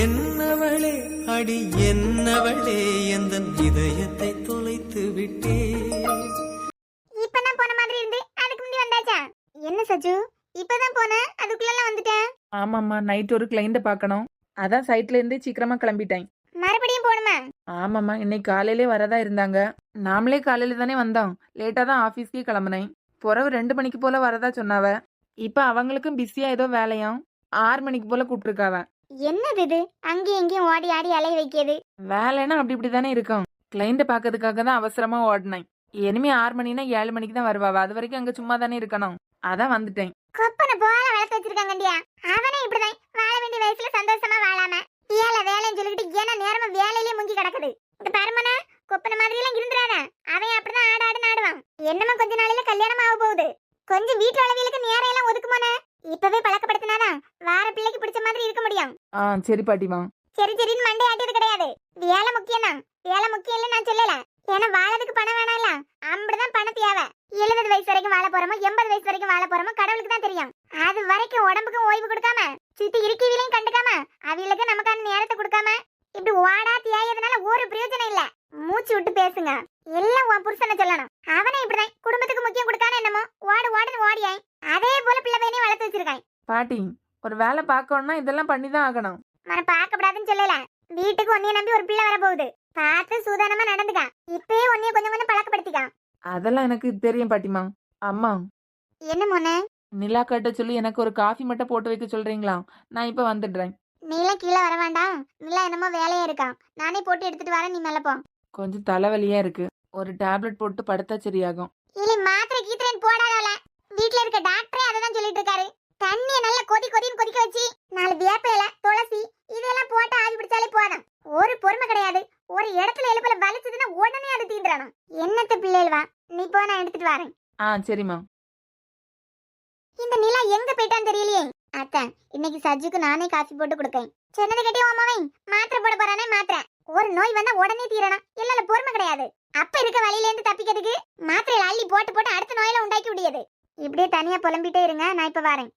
என்னவளே அடி என்னவளே எந்தன் இதயத்தை தொலைத்து விட்டே. இப்பதான் போன மாதிரி இருந்து அதுக்கு முந்தி வந்தாச்சா? என்ன சஜு இப்பதான் போன அதுக்குள்ள வந்துட்டேன்? ஆமாம்மா, நைட் ஒரு கிளைண்ட பார்க்கணும். அதான் சைட்ல இருந்தே சீக்கிரமா கிளம்பிட்டேன். மறுபடியும் போணுமா? ஆமாம்மா, இன்னைக்கு காலையிலே வரதா இருந்தாங்க. நாமளே காலையில தானே வந்தோம். லேட்டா தான் ஆபீஸ்க்கே கிளம்புனேன். பிறகு 2 மணிக்கு போல வரதா சொன்னாவ. இப்ப அவங்களுக்கும் பிஸியா ஏதோ வேலையாம். 6 மணிக்கு போல கூப்பிட்டுருக்காவ. என்னது இது அங்கேயும் இங்கேயும் ஓடி ஆடி அலைய வைக்கிறது? வேலைன்னா அப்படி இப்படி தானே இருக்கும். கிளைண்ட பாக்கிறதுக்காக தான் அவசரமா ஓடினேன். இனிமே 6 மணினா 7 மணிக்கு தான் வருவாவ. அது வரைக்கும் அங்க சும்மா தானே இருக்கணும். அதான் வந்துட்டேன். கொப்பனை போல வளர்த்து வச்சிருக்காங்கண்டியா. அவனே இப்படிதான் வாழ வேண்டிய வயசுல சந்தோஷமா வாழாம வேலைன்னு சொல்லிக்கிட்டு ஏன்னா நேரமா வேலையிலேயே முங்கி கிடக்குது. இந்த பரமன கொப்பனை மாதிரி எல்லாம் இருந்துறாத. அவன் அப்படிதான் ஆடாடுன்னு ஆடுவான். என்னமா கொஞ்ச நாளையில கல்யாணம் ஆக போகுது. கொஞ்சம் வீட்டு அளவிலுக்கு நேரம் எல்லாம் ஒதுக்குமோனே. இப்பவே பழக்கப்படுத்தினாதான் வார பிள்ளைக்கு பிடிச்ச மாதிரி இருக்க முடியும். சரி பாட்டிமா. சரி சரின்னு மண்டை ஆட்டியது கிடையாது. வேலை முக்கியம் தான். வேலை முக்கியம் இல்ல நான் சொல்லல. ஏன்னா வாழறதுக்கு பணம் வேணாம்ல. அப்படிதான் பணம் தேவை. 70 வயசு வரைக்கும் வாழ போறோமோ 80 வயசு வரைக்கும் வாழ போறோமோ கடவுளுக்கு தான் தெரியும். அது வரைக்கும் உடம்புக்கும் ஓய்வு கொடுக்காம சுத்தி இருக்கவிலையும் கண்டுக்காம அவங்களுக்கு நமக்கான நேரத்தை கொடுக்காம இப்படி ஓடா தியாயதுனால ஒரு பிரயோஜனம் இல்ல. மூச்சு விட்டு பேசுங்க. எல்லாம் உன் புருஷனை சொல்லணும். அவனே இப்படிதான் குடும்பத்துக்கு முக்கியம் கொடுக்கான என்னமோ ஓடுன்னு ஓடியாய். அதே போல பிள்ளை பையனையும் வளர்த்து வச்சிருக்கான். பாட்டி, ஒரு வேலை பார்க்கணும்னா இதெல்லாம் பண்ணிதான் ஆகணும். மன பார்க்கப்படாதுன்னு சொல்லல. வீட்டுக்கு உன்னைய நம்பி ஒரு பிள்ளை வர போகுது. பார்த்து சூதானமா நடந்துக்கா. இப்பயே உன்னைய கொஞ்சம் கொஞ்சம் பழக்கப்படுத்திக்கா. அதெல்லாம் எனக்கு தெரியும் பாட்டிமா. அம்மா, என்ன மோனே? நிலா கட்ட சொல்லி எனக்கு ஒரு காஃபி மட்டும் போட்டு வைக்க சொல்றீங்களா? நான் இப்ப வந்துடுறேன். நீலாம் கீழே வர வேண்டாம். நிலா என்னமோ வேலையா இருக்கான். நானே போட்டு எடுத்துட்டு வரேன். நீ மேல போ. கொஞ்சம் தலைவலியா இருக்கு. ஒரு டேப்லெட் போட்டு படுத்தா சரியாகும். இல்ல மாத்திரை கீத்திரன் போடாதல. வீட்ல இருக்க டாக்டரே அததான் சொல்லிட்டு இருக்காரு. தண்ணிய நல்லா கொதின்னு கொதிக்க வச்சு 4 வேப்பிலை, துளசி இதெல்லாம் போட்டு ஆவி பிடிச்சாலே போதும். ஒரு பொறுமை கிடையாது. ஒரு இடத்துல எலும்புல வலிச்சதுன்னா உடனே அது தீந்துறணும். என்னத்த பிள்ளைகள் வா. நீ போ, நான் எடுத்துட்டு வரேன். சரிம்மா. இந்த நிலா எங்க போயிட்டான்னு தெரியலையே. அத்தை, இன்னைக்கு சஜ்ஜுக்கு நானே காஃபி போட்டு கொடுக்கேன். சொன்னது கேட்டியா அம்மாவை? மாத்திரை போட போறானே மாத்திரை. ஒரு நோய் வந்தா உடனே தீரணும். இல்ல பொறுமை கிடையாது. அப்ப இருக்க வழியில இருந்து தப்பிக்கிறதுக்கு மாத்திரையில அள்ளி போட்டு அடுத்த நோயில உண்டாக்கி விடியது. இப்படியே தனியா புலம்பிட்டே இருங்க. நான் இப்ப வரேன்.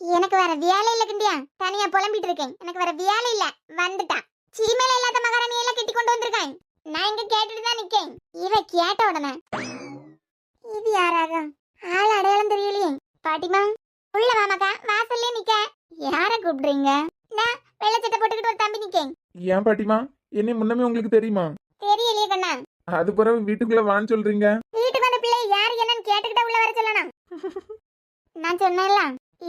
எனக்கு வேற வேலை இல்ல கிண்டியா. தனியா புலம்பிட்டு இருக்கேன். எனக்கு வேற வேலை இல்ல. வந்துட்டா சீமையில இல்லாத மகாராணி எல்லாம் கட்டி கொண்டு வந்திருக்கேன். நான் இங்க கேட்டுட்டு தான் நிக்கேன். இவ கேட்ட உடனே இது யாராக ஆள் அடையாளம் தெரியலையே. பாட்டிமா உள்ள வாமாக்கா. வாசல்லே நிக்க. யார கூப்பிடுறீங்க? நான் வெள்ளை சட்டை போட்டுக்கிட்டு ஒரு தம்பி நிக்கேன். ஏன் பாட்டிமா, என்னை முன்னமே உங்களுக்கு தெரியுமா? தெரியலையே கண்ணா. அது பிறகு வீட்டுக்குள்ள வான்னு சொல்றீங்க. வீட்டுக்கு வந்த பிள்ளை யாரு என்னன்னு கேட்டுக்கிட்ட உள்ள வர சொல்லணும். நான் சொன்னேன்ல,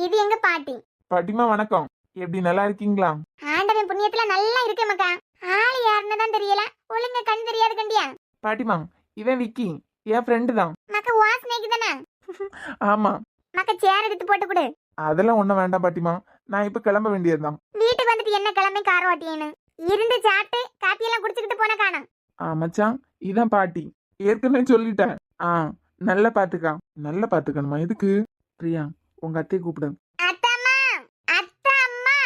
இது எங்க பாட்டி. பாட்டிமா வணக்கம். எப்படி நல்லா இருக்கீங்களா? ஆண்டவன் புண்ணியத்துல நல்லா இருக்கேன் மக்கா. ஆளு யாருன்னு தான் தெரியல. ஒழுங்கா கண் தெரியாது கண்டியா. பாட்டிமா, இவன் விக்கி, என் ஃப்ரெண்டு தான். மக்க வாசனைக்கு தானே? ஆமா. மக்க சேர் எடுத்து போட்டு கொடு. அதெல்லாம் ஒண்ணும் வேண்டாம் பாட்டிமா, நான் இப்ப கிளம்ப வேண்டியதுதான். வீட்டுக்கு வந்துட்டு என்ன கிளம்பி கார் ஓட்டியேன்னு இருந்து சாப்பிட்டு காப்பி எல்லாம் குடிச்சுக்கிட்டு போன காணும். மச்சான், இதான் பாட்டி. ஏற்கனவே சொல்லிட்டேன். நல்லா பாத்துக்கா. நல்லா பாத்துக்கணுமா? எதுக்கு? பிரியா, உங்க அத்தையை கூப்பிடு. அத்தம்மா, அத்தம்மா.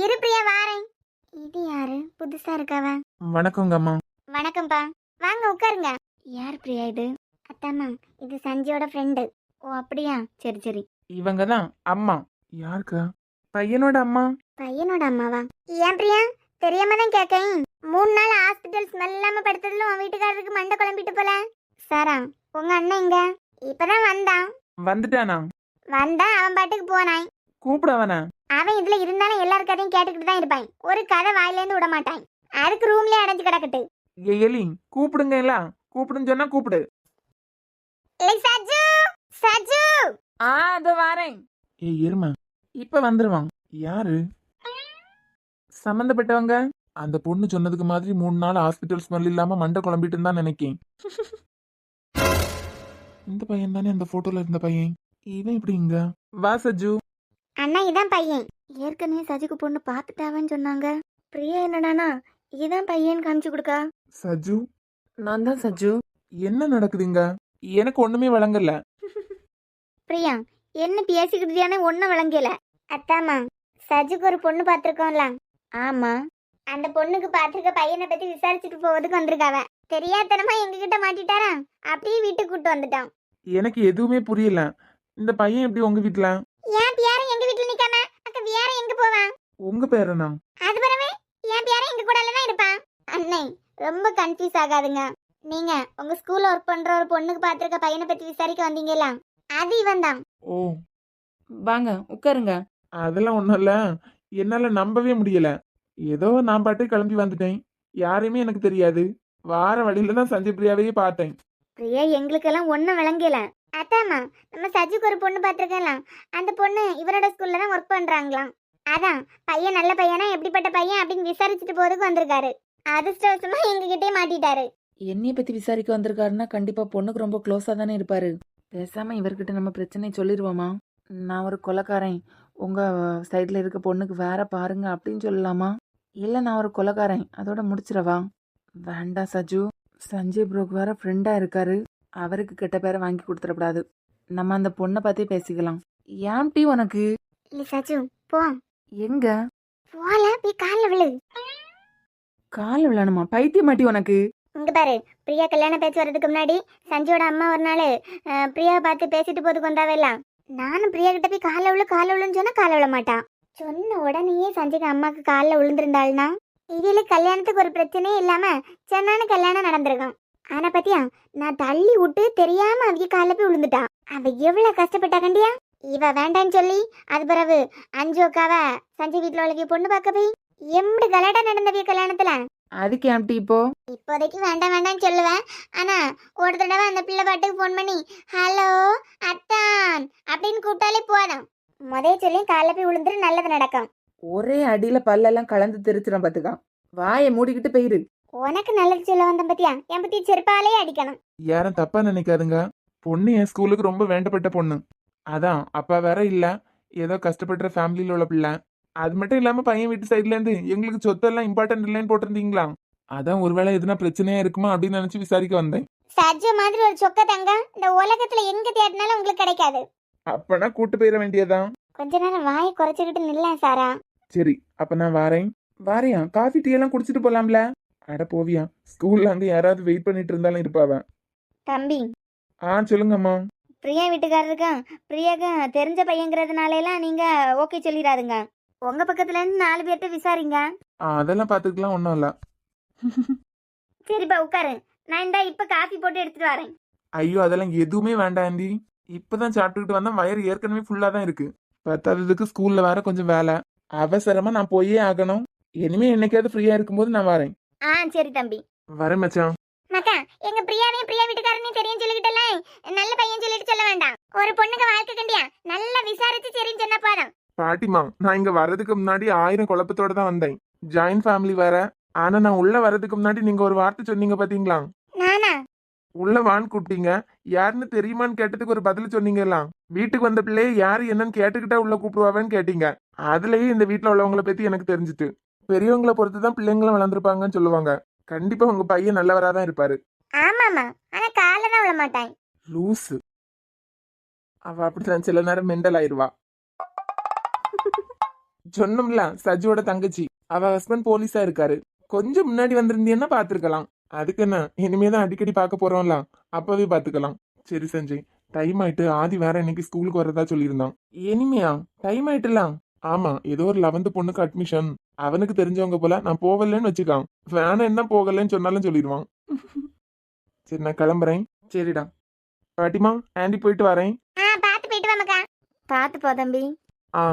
இரு பிரியா வாரேன். இது யாரு புதுசா இருக்கவ? வணக்கங்க அம்மா. வணக்கம்ப்பா. வாங்க உட்காருங்க. யார் பிரியா இது? அத்தம்மா, இது சஞ்சியோட ஃப்ரெண்டு. ஓ அப்படியா? சரி சரி. இவங்க தான் அம்மா. யாருக்கா? பையனோட அம்மா. பையனோட அம்மாவா? ஏன் பிரியா தெரியாம தான் கேட்கேன். 3 நாள் ஹாஸ்பிட்டல் ஸ்மெல் இல்லாம படுத்ததுல உன் வீட்டுக்காரருக்கு மண்டை குழம்பிட்டு போல. சாரா, உங்க அண்ணன் இங்க? இப்பதான் வந்தான். வந்துட்டானா? வந்தா அவன் பாட்டுக்கு போனான். கூப்பிட அவன. அவன் இதுல இருந்தாலும் எல்லார் கதையும் கேட்டுக்கிட்டு தான் இருப்பான். ஒரு கதை வாயில இருந்து விட மாட்டான். அதுக்கு ரூம்லயே அடைஞ்சு கிடக்கட்டு. எலி கூப்பிடுங்க. எல்லாம் கூப்பிடுன்னு சொன்னா கூப்பிடு. சஜு, சஜு. அதோ வாரேன். எருமை, இப்ப வந்துருவான். யாரு? சம்பந்தப்பட்டவங்க. அந்த பொண்ணு சொன்னதுக்கு மாதிரி 3 நாள் ஹாஸ்பிட்டல் ஸ்மெல் இல்லாம மண்டை குழம்பிட்டு தான் நினைக்கேன். இந்த பையன் தானே அந்த போட்டோல இருந்த பையன். இவன் இப்படி இங்க? வா சஜு. அண்ணா இதான் பையன். ஏற்கனவே சஜுக்கு பொண்ணு பாத்துட்டாவன்னு சொன்னாங்க. பிரியா என்னடானா இதான் பையன் காமிச்சு கொடுக்கா. சஜு, நான் தான் சஜு. என்ன நடக்குதுங்க? எனக்கு ஒண்ணுமே வழங்கல. பிரியா என்ன பேசிக்கிட்டு ஒன்னும் விளங்கல. அத்தாமா, சஜுக்கு ஒரு பொண்ணு பாத்திருக்கோம்ல. ஆமா, அந்த பொண்ணுக்கு பாத்திருக்க பையனை பத்தி விசாரிச்சுட்டு போவதுக்கு வந்திருக்காவ. தெரியாதனமா எங்ககிட்ட மாட்டிட்டாரா. அப்படியே வீட்டுக்கு கூட்டு வந்துட்டான். எனக்கு எதுவுமே புரியல. இந்த பையன் எப்படி உங்க வீட்டுல? ஏன் பேரன் உங்க பேரனா? அது பிறகு என் பேரன் எங்க கூட தான் இருப்பான். அண்ணே ரொம்ப கன்ஃபியூஸ் ஆகாதுங்க. நீங்க உங்க ஸ்கூல்ல ஒர்க் பண்ற ஒரு பொண்ணுக்கு பாத்திருக்க பையனை பத்தி விசாரிக்க வந்தீங்கல்ல, அது இவன் தான். ஓ, வாங்க உட்காருங்க. அதெல்லாம் ஒண்ணும் இல்ல. என்னால நம்பவே முடியல. ஏதோ நான் பாட்டு கிளம்பி வந்துட்டேன். யாரையுமே எனக்கு தெரியாது. வார வழியில தான் சஞ்சய் பிரியாவையே பார்த்தேன். பிரியா எங்களுக்கெல்லாம் ஒன்றும் விளங்கல. அத்தாம்மா, நம்ம சஜுக்கு ஒரு பொண்ணு பார்த்துருக்கலாம். அந்த பொண்ணு இவரோட ஸ்கூல்ல தான் ஒர்க் பண்றாங்களாம். அதான் பையன் நல்ல பையனா எப்படிப்பட்ட பையன் அப்படின்னு விசாரிச்சுட்டு போறதுக்கு வந்திருக்காரு. அதிர்ஷ்டவசமா எங்ககிட்டே மாட்டிட்டாரு. என்னைய பத்தி விசாரிக்க வந்திருக்காருன்னா கண்டிப்பா பொண்ணுக்கு ரொம்ப க்ளோஸா தானே இருப்பாரு. பேசாம இவர்கிட்ட நம்ம பிரச்சனை சொல்லிடுவோமா? நான் ஒரு கொலைக்காரன், உங்க சைட்ல இருக்க பொண்ணுக்கு வேற பாருங்க அப்படின்னு சொல்லலாமா? இல்ல நான் ஒரு கொலைக்காரன், அதோட முடிச்சிடவா? வேண்டாம் சஜு, சஞ்சய் ப்ரோக்கு வேற ஃப்ரெண்டா இருக்காரு, அவருக்கு கெட்ட பேரை வாங்கி கொடுத்துடக்கூடாது. நம்ம அந்த பொண்ணை பத்தி பேசிக்கலாம். ஏன்டி உனக்கு? இல்ல சஜு, போ. எங்க? போல போய் காலில் விழு. கால விழணுமா? பைத்தியம் மாட்டி உனக்கு? இங்க பாரு, பிரியா கல்யாணம் பேச்சு வர்றதுக்கு முன்னாடி சஞ்சயோட அம்மா ஒரு நாள் பிரியாவை பார்த்து பேசிட்டு போதுக்கு வந்தாவெல்லாம். நானும் பிரியா கிட்ட போய் காலை விழுன்னு சொன்னா காலை விழ மாட்டான். சொன்ன உடனேயே சஞ்சய்க்கு அம்மாக்கு காலில் விழுந்திருந்தாள்னா இவளுக்கு கல்யாணத்துக்கு ஒரு பிரச்சனையே இல்லாம சென்னான கல்யாணம் நடந்திருக்கான். ஆனா பத்தியா, நான் தள்ளி விட்டு தெரியாம அவங்க காலில் போய் விழுந்துட்டா. அவ எவ்வளவு கஷ்டப்பட்டா கண்டியா? இவ வேண்டான்னு சொல்லி அது பிறகு அஞ்சு அக்காவ சஞ்சய் வீட்டுல உலகிய பொண்ணு பார்க்க போய் எப்படி கலாட்டா நடந்தவிய கல்யாணத்துல. அதுக்கு ஏன்டி இப்போ? இப்போதைக்கு வேண்டாம் வேண்டாம்னு சொல்லுவேன். ஆனா ஒரு தடவை அந்த பிள்ளை பாட்டுக்கு ஃபோன் பண்ணி ஹலோ அத்தான் அப்படின்னு கூப்பிட்டாலே போதும். சொல்லி காலைல போய் விழுந்துட்டு நல்லது நடக்கும். ஒரே அடியில பல்லெல்லாம் கலந்து தெரிச்சிடும் பாத்துக்கான். வாயை மூடிக்கிட்டு போயிரு. உனக்கு நல்லது சொல்ல வந்தேன் பத்தியா, என் பத்தி செருப்பாலே அடிக்கணும். யாரும் தப்பா நினைக்காதுங்க. பொண்ணு என் ஸ்கூலுக்கு ரொம்ப வேண்டப்பட்ட பொண்ணு. அதான் அப்பா வேற இல்ல, ஏதோ கஷ்டப்படுற ஃபேமிலியில உள்ள பிள்ளை. அது மட்டும் இல்லாம பையன் வீட்டு சைட்ல இருந்து எங்களுக்கு சொத்தெல்லாம் இம்பார்ட்டன்ட் இல்லைன்னு போட்டிருந்தீங்களா? அதான் ஒருவேளை எதுனா பிரச்சனையா இருக்குமா அப்படின்னு நினைச்சு விசாரிக்க வந்தேன். சஜ்ஜ மாதிரி ஒரு சொக்க தங்க இந்த உலகத்துல எங்க தேடினாலும் உங்களுக்கு கிடைக்காது. அப்பனா கூட்டு போயிட வேண்டியதான். கொஞ்ச நேரம் வாயை குறைச்சிக்கிட்டு நில்ல சாரா. சரி, அப்ப நான் வாரேன். வாரியா, காஃபி டீ எல்லாம் குடிச்சிட்டு போலாம்ல? அட போவியா, ஸ்கூல்ல அங்க யாராவது வெயிட் பண்ணிட்டு இருந்தாலும் இருப்பாவ. தம்பி, சொல்லுங்கம்மா. பிரியா வீட்டுக்காரருக்கு பிரியாக்கு தெரிஞ்ச பையங்கிறதுனால எல்லாம் நீங்க ஓகே சொல்லிடாதுங்க. உங்க பக்கத்துல இருந்து 4 பேர்ட்ட விசாரிங்க. அதெல்லாம் பாத்துக்கலாம், ஒண்ணும் இல்ல. சரிப்பா உட்காரு, நான் இந்த இப்ப காஃபி போட்டு எடுத்துட்டு வரேன். ஐயோ, அதெல்லாம் எதுவுமே வேண்டாம் ஆண்டி. இப்பதான் சாப்பிட்டுக்கிட்டு வந்தா, வயிறு ஏற்கனவே ஃபுல்லா தான் இருக்கு. பத்தாததுக்கு ஸ்கூல்ல வேற கொஞ்சம் வேலை, அவசரமா நான் போயே ஆகணும். இனிமே என்னைக்காவது ஃப்ரீயா இருக்கும்போது நான் வரேன். சரி தம்பி, வரேன் மச்சான். மக்கா, எங்க பிரியாவையும் பிரியா வீட்டுக்காரனையும் தெரியும் சொல்லிக்கிட்டல, நல்ல பையன் சொல்லிட்டு சொல்ல வேண்டாம். ஒரு பொண்ணுக்கு வாழ்க்கை கண்டியா நல்லா விசாரிச்சு சரின்னு சொன்ன போதும். பாட்டிமா, நான் இங்க வர்றதுக்கு முன்னாடி 1000 குழப்பத்தோட தான் வந்தேன். ஜாயின்ட் ஃபேமிலி வேற. ஆனா நான் உள்ள வர்றதுக்கு முன்னாடி நீங்க ஒரு வார்த்தை சொன்னீங்க பாத்தீங்களா? நானா? உள்ள வான்னு கூப்பிட்டீங்க. யாருன்னு தெரியுமான்னு கேட்டதுக்கு ஒரு பதில் சொன்னீங்கலாம். வீட்டுக்கு வந்த பிள்ளைய யாரு என்னன்னு கேட்டுக்கிட்டா உள்ள கூப்பிடுவாவேன்னு கேட்டீங்க. அதுலயே இந்த வீட்டுல உள்ளவங்கள பத்தி எனக்கு தெரிஞ்சுட்டு. பெரியவங்களை பொறுத்துதான் பிள்ளைங்களும் வளர்ந்துருப்பாங்கன்னு சொல்லுவாங்க. கண்டிப்பா உங்க பையன் நல்லவராதான் இருப்பாரு. ஆமாமா, ஆனா கால தான் விழ மாட்டான். லூசு. அவ அப்படித்தான் சில நேரம் மெண்டல் ஆயிருவா. சொன்னோம்ல, சஜுவோட தங்கச்சி. அவ ஹஸ்பண்ட் போலீஸா இருக்காரு. கொஞ்சம் முன்னாடி வந்திருந்தீங்கன்னா பாத்துருக்கலாம். அதுக்கு என்ன, இனிமேதான் அடிக்கடி பார்க்க போறோம்ல, அப்பவே பாத்துக்கலாம். சரி சஞ்சய், டைம் ஆயிட்டு. ஆதி வேற இன்னைக்கு ஸ்கூலுக்கு வரதா சொல்லியிருந்தான். இனிமையா? டைம் ஆயிட்டுலாம். ஆமா, ஏதோ ஒரு 11th பொண்ணுக்கு அட்மிஷன். அவனுக்கு தெரிஞ்சவங்க போல. நான் போகலன்னு வச்சுக்கான். வேணா என்ன போகலன்னு சொன்னாலும் சொல்லிடுவான். சரி, நான் கிளம்புறேன். சரிடா பாட்டிமா, ஆண்டி போயிட்டு வரேன். பாத்து போயிட்டு வாமக்கா. பாத்து போ தம்பி. ஆ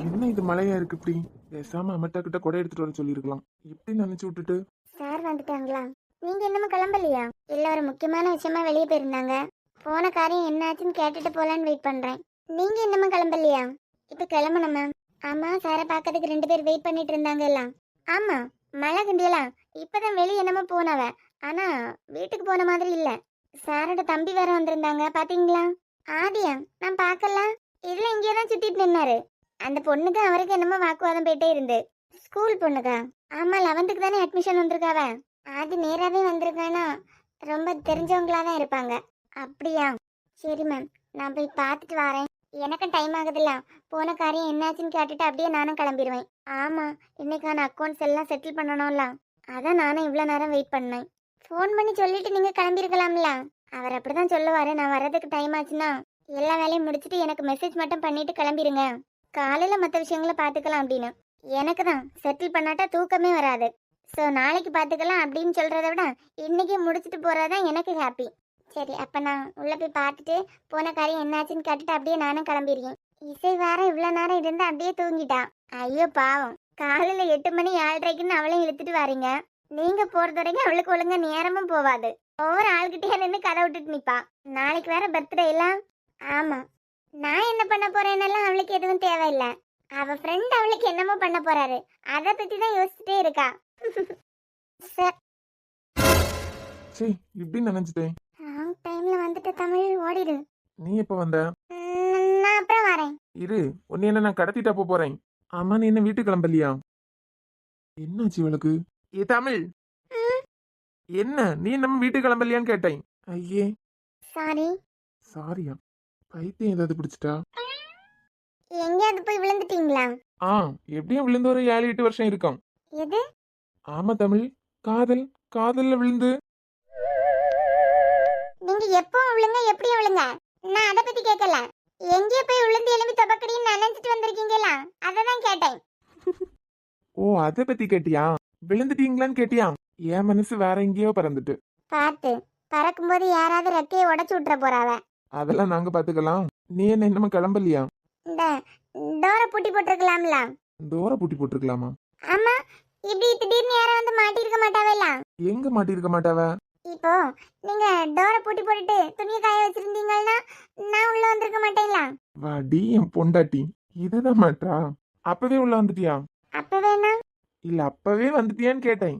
என்ன இது மழையா இருக்கு இப்படி? பேசாம அமட்டா கிட்ட கொடை எடுத்துட்டு வர சொல்லிருக்கலாம். இப்படி நினைச்சு விட்டுட்டு. சார் வந்துட்டாங்களா? நீங்க இன்னமும் கிளம்பலையா? இல்ல, ஒரு முக்கியமான விஷயமா வெளியே போயிருந்தாங்க. போன காரியம் என்னாச்சுன்னு கேட்டுட்டு போலான்னு வெயிட் பண்றேன். நீங்க இன்னமும் கிளம்பலையா? இப்ப கிளம்பணும் மேம். ஆமா, சாரை பாக்கிறதுக்கு 2 பேர் வெயிட் பண்ணிட்டு இருந்தாங்க எல்லாம். ஆமா, மழை கண்டியலாம். இப்பதான் வெளியே என்னமோ போனவ, ஆனா வீட்டுக்கு போன மாதிரி இல்ல. சாரோட தம்பி வேற வந்திருந்தாங்க, பாத்தீங்களா? ஆதியா? நான் பாக்கல. இதுல இங்கேதான் சுத்திட்டு நின்னாரு. அந்த பொண்ணுக்கு அவருக்கு என்னமோ வாக்குவாதம் போயிட்டே இருந்து. ஸ்கூல் பொண்ணுக்கா? ஆமா, 11th தானே அட்மிஷன் வந்திருக்காவ. ஆதி நேராவே வந்திருக்கானா? ரொம்ப தெரிஞ்சவங்களா தான் இருப்பாங்க. அப்படியா? சரி மேம், நான் போய் பார்த்துட்டு வரேன். எனக்கும் டைம் ஆகுதுல்ல. போன காரியம் என்னாச்சுன்னு கேட்டுட்டு அப்படியே நானும் கிளம்பிடுவேன். ஆமா, இன்னைக்கான அக்கௌண்ட்ஸ் எல்லாம் செட்டில் பண்ணணும்ல, அதான் நானும் இவ்வளோ நேரம் வெயிட் பண்ணேன். ஃபோன் பண்ணி சொல்லிட்டு நீங்க கிளம்பிருக்கலாம்ல. அவர் அப்படிதான் சொல்லுவாரு, நான் வர்றதுக்கு டைம் ஆச்சுன்னா எல்லா வேலையும் முடிச்சிட்டு எனக்கு மெசேஜ் மட்டும் பண்ணிட்டு கிளம்பிருங்க, காலையில மற்ற விஷயங்களை பார்த்துக்கலாம் அப்படின்னு. எனக்கு தான் செட்டில் பண்ணாட்டா தூக்கமே வராது. ஸோ நாளைக்கு பார்த்துக்கலாம் அப்படின்னு சொல்றத விட இன்னைக்கே முடிச்சுட்டு போறதுதான் எனக்கு ஹாப்பி. சரி, அப்ப நான் உள்ள போய் பார்த்துட்டு போன காரியம் என்னாச்சுன்னு கேட்டுட்டு அப்படியே நானும் கிளம்பிருக்கேன். இசை வேற இவ்வளவு நேரம் இருந்து அப்படியே தூங்கிட்டா. ஐயோ பாவம், காலையில 8 மணி 7:30க்குன்னு அவளையும் இழுத்துட்டு வாரீங்க. நீங்க போறது வரைக்கும் அவளுக்கு ஒழுங்கா நேரமும் போவாது. ஒவ்வொரு ஆள்கிட்டயே நின்று கதை விட்டுட்டு நிப்பா. நாளைக்கு வேற பர்த்டே எல்லாம். ஆமா, நான் என்ன பண்ண போறேன்னெல்லாம் அவளுக்கு எதுவும் தேவையில்லை. அவ ஃப்ரெண்ட் அவளுக்கு என்னமோ பண்ண போறாரு, அதை பத்தி தான் யோசிச்சுட்டே இருக்கா. சார், சே இப்படி நினைச்சிட்டேன். ராங் டைம்ல வந்துட்டு தமிழ் ஓடிடு. நீ எப்ப வந்த? நான் அப்புறம் வரேன். இரு, உன்னை என்ன நான் கடத்திட்டா போறேன். ஆமா, நீ என்ன வீட்டுக்கு கிளம்பலையா? என்னாச்சு இவளுக்கு? ஏ தமிழ், என்ன நீ நம்ம வீட்டுக்கு கிளம்பலையான்னு கேட்டேன். ஐயே சாரி. சாரியா? பைத்தியம் ஏதாவது பிடிச்சிட்டா? எங்கேயாவது போய் விழுந்துட்டீங்களா? ஆ, எப்படியும் விழுந்து ஒரு 7-8 வருஷம் இருக்கும். எது? ஆமா தமிழ், காதல்ல விழுந்து. நீங்க எப்போ விழுங்க, எப்படி விழுங்க, நான் அதை பத்தி கேட்கல. எங்கேயோ போய் விழுந்து எலும்பி தொபக்கடின்னு நினைச்சிட்டு வந்திருக்கீங்களா, அதை தான் கேட்டேன். ஓ, அதை பத்தி கேட்டியா? விழுந்துட்டீங்களான்னு கேட்டியா? என் மனசு வேற எங்கேயோ பறந்துட்டு. பார்த்து, பறக்கும்போது யாராவது ரெக்கையை உடச்சு விட்டுற போறாவ. அதெல்லாம் நாங்க பாத்துக்கலாம். நீ என்ன இன்னமும் கிளம்பலையா? இந்த டோரை பூட்டி போட்டிருக்கலாம்ல. தூர பூட்டி போட்டிருக்கலாமா? ஆமா, இப்படி திடீர்னு யாரும் வந்து மாட்டிருக்க மாட்டாவல்ல. எங்க மாட்டிருக்க மாட்டாவ? இப்போ நீங்க டோரை பூட்டி போட்டுட்டு துணியை காய வச்சிருந்தீங்கன்னா நான் உள்ள வந்திருக்க மாட்டேன்ல. வாடி என் பொண்டாட்டி, இதுதான் மாட்டா. அப்பவே உள்ள வந்துட்டியா? அப்ப வேணா இல்ல அப்பவே வந்துட்டியான்னு கேட்டேன்.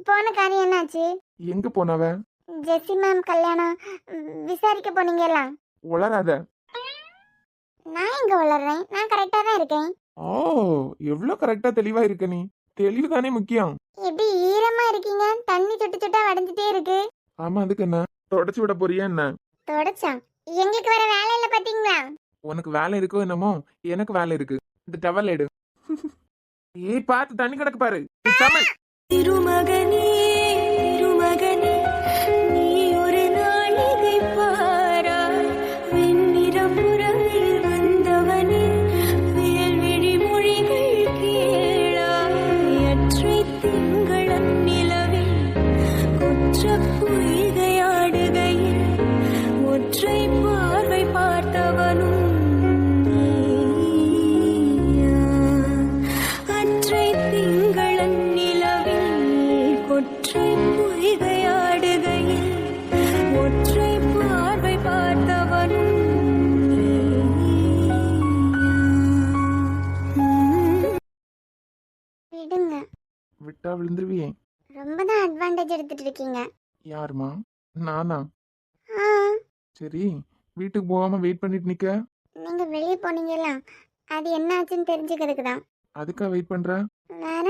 போன காரியம் என்னாச்சு? எங்க போனவ? ஜெசி மேம் கல்யாணம் விசாரிக்க போனீங்களா? உளராத. நான் எங்க வளர்றேன், நான் கரெக்டா தான் இருக்கேன். ஓ, எவ்வளவு கரெக்டா தெளிவா இருக்க நீ. தெளிவு தானே முக்கியம். எப்படி ஈரமா இருக்கீங்க, தண்ணி சொட்டு சொட்டா வடிஞ்சிட்டே இருக்கு. ஆமா, அதுக்கு என்ன தொடச்சு விட போறியா என்ன? தொடச்சா? எங்களுக்கு வேற வேலை இல்ல பாத்தீங்களா? உனக்கு வேலை இருக்கோ என்னமோ, எனக்கு வேலை இருக்கு. இந்த டவல் எடு. ஏய் பார்த்து, தண்ணி கிடக்கு பாரு. தமிழ், திருமகனே திருமகனே, நீ ஒரு நாளிகை பாராய். வெண்ணிறம் புறவில் வந்தவனே, வேல்விழி மொழிகள் கேளாய். அற்றை திங்களன் நிலவில் கொற்றப் பொய்கையாடுகையில் ஒற்றை பார்வை பார்த்தவனும் நீயா. அற்றை திங்களன் நிலவில் கொற்றை பொய்கையாடுகையில் ஒற்றை பார்வை பார்த்தவனும் நீயா. விடுங்க, விட்டா விழுந்துருவியே. ரொம்ப தான் அட்வான்டேஜ் எடுத்துட்டு இருக்கீங்க. யாருமா? நானா? ஆ, சரி, வீட்டுக்கு போகாம வெயிட் பண்ணிட்டு நிக்க. நீங்க வெளியே போனீங்களா, அது என்ன ஆச்சுன்னு தெரிஞ்சுக்கிறதுக்கு தான். அதுக்கா வெயிட் பண்ற? வேற